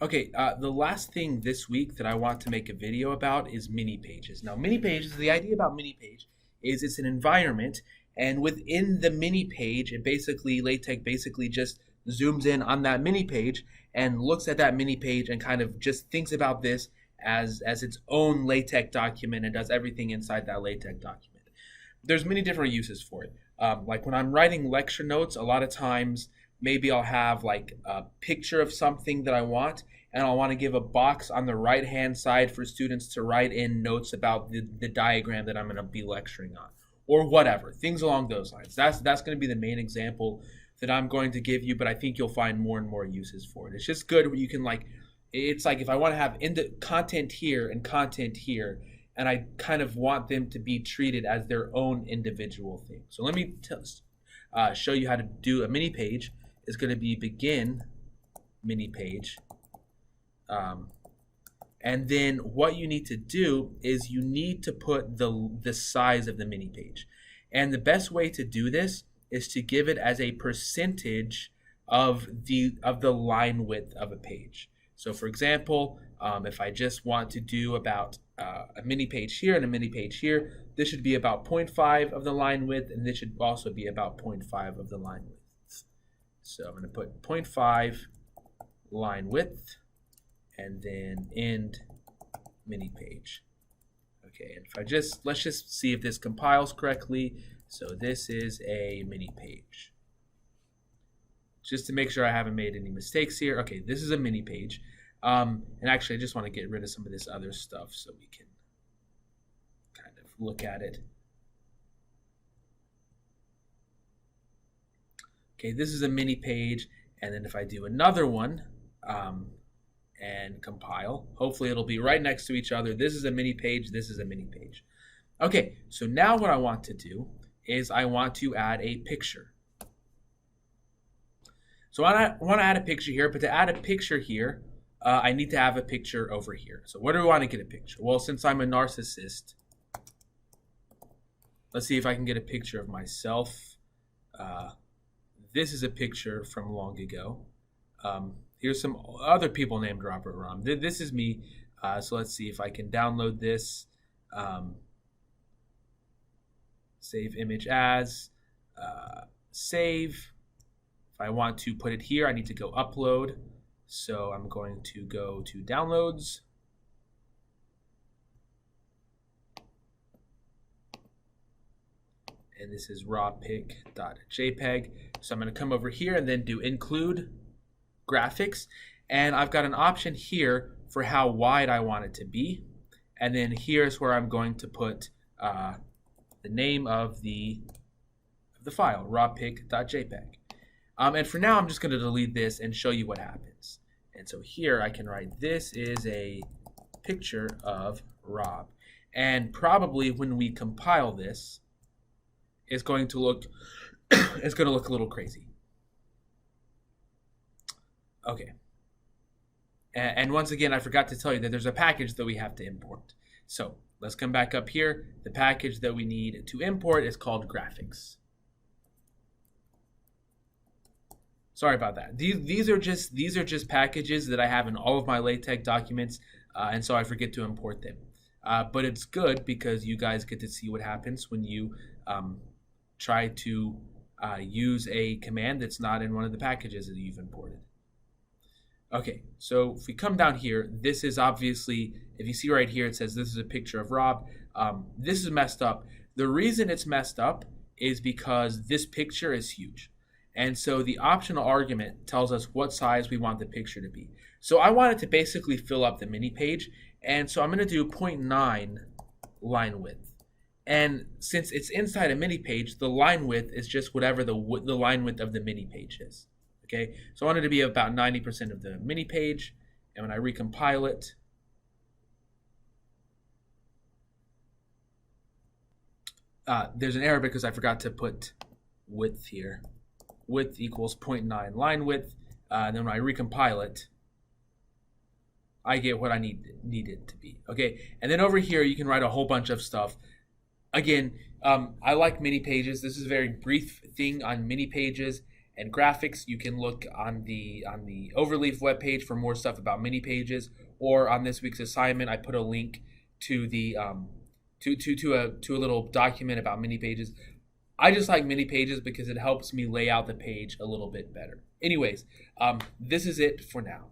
Okay, the last thing this week that I want to make a video about is mini pages. Now, mini pages, the idea about mini page is it's an environment, and within the mini page, LaTeX basically just zooms in on that mini page and looks at that mini page and kind of just thinks about this as its own LaTeX document and does everything inside that LaTeX document. There's many different uses for it. Like when I'm writing lecture notes, a lot of times maybe I'll have like a picture of something that I want, and I'll want to give a box on the right hand side for students to write in notes about the diagram that I'm going to be lecturing on, or whatever, things along those lines. That's going to be the main example that I'm going to give you, but I think you'll find more and more uses for it. It's just good where you can it's like if I want to have content here and content here, and I kind of want them to be treated as their own individual thing. So let me show you how to do a mini page. It's going to be begin mini page. And then what you need to do is you need to put the size of the mini page. And the best way to do this is to give it as a percentage of the line width of a page. So for example, if I just want to do about a mini page here and a mini page here, this should be about 0.5 of the line width, and this should also be about 0.5 of the line width. So I'm going to put 0.5 line width and then end mini page. Okay, and if let's just see if this compiles correctly. So this is a mini page. Just to make sure I haven't made any mistakes here. Okay, this is a mini page. And actually, I just want to get rid of some of this other stuff so we can kind of look at it. Okay, this is a mini page. And then if I do another one and compile, hopefully it'll be right next to each other. This is a mini page. This is a mini page. Okay, so now what I want to do is I want to add a picture. So I want to add a picture here, but to add a picture here, I need to have a picture over here. So where do we want to get a picture? Well, since I'm a narcissist, let's see if I can get a picture of myself. This is a picture from long ago. Here's some other people named Robert Rom. This is me. So let's see if I can download this. Save image as. Save. If I want to put it here, I need to go upload. So I'm going to go to downloads. And this is rawpic.jpg. So I'm going to come over here and then do include graphics. And I've got an option here for how wide I want it to be. And then here's where I'm going to put the name of the file, rawpic.jpg. And for now, I'm just going to delete this and show you what happens. And so here I can write, this is a picture of Rob. And probably when we compile this, it's going to look a little crazy. Okay. And once again, I forgot to tell you that there's a package that we have to import. So let's come back up here. The package that we need to import is called graphics. Sorry about that. These are just packages that I have in all of my LaTeX documents, and so I forget to import them. But it's good because you guys get to see what happens when you try to use a command that's not in one of the packages that you've imported. Okay, so if we come down here, this is obviously, if you see right here, it says this is a picture of Rob. This is messed up. The reason it's messed up is because this picture is huge. And so the optional argument tells us what size we want the picture to be. So I want it to basically fill up the mini page. And so I'm going to do 0.9 line width. And since it's inside a mini page, the line width is just whatever the line width of the mini page is. Okay, so I want it to be about 90% of the mini page. And when I recompile it, there's an error because I forgot to put width here. Width equals 0.9 line width. And then when I recompile it, I get what I need it to be. Okay, and then over here you can write a whole bunch of stuff. Again, I like mini pages. This is a very brief thing on mini pages. and Graphics. You can look on the Overleaf webpage for more stuff about mini pages, or on this week's assignment, I put a link to the to a little document about mini pages. I just like mini pages because it helps me lay out the page a little bit better. Anyways, this is it for now.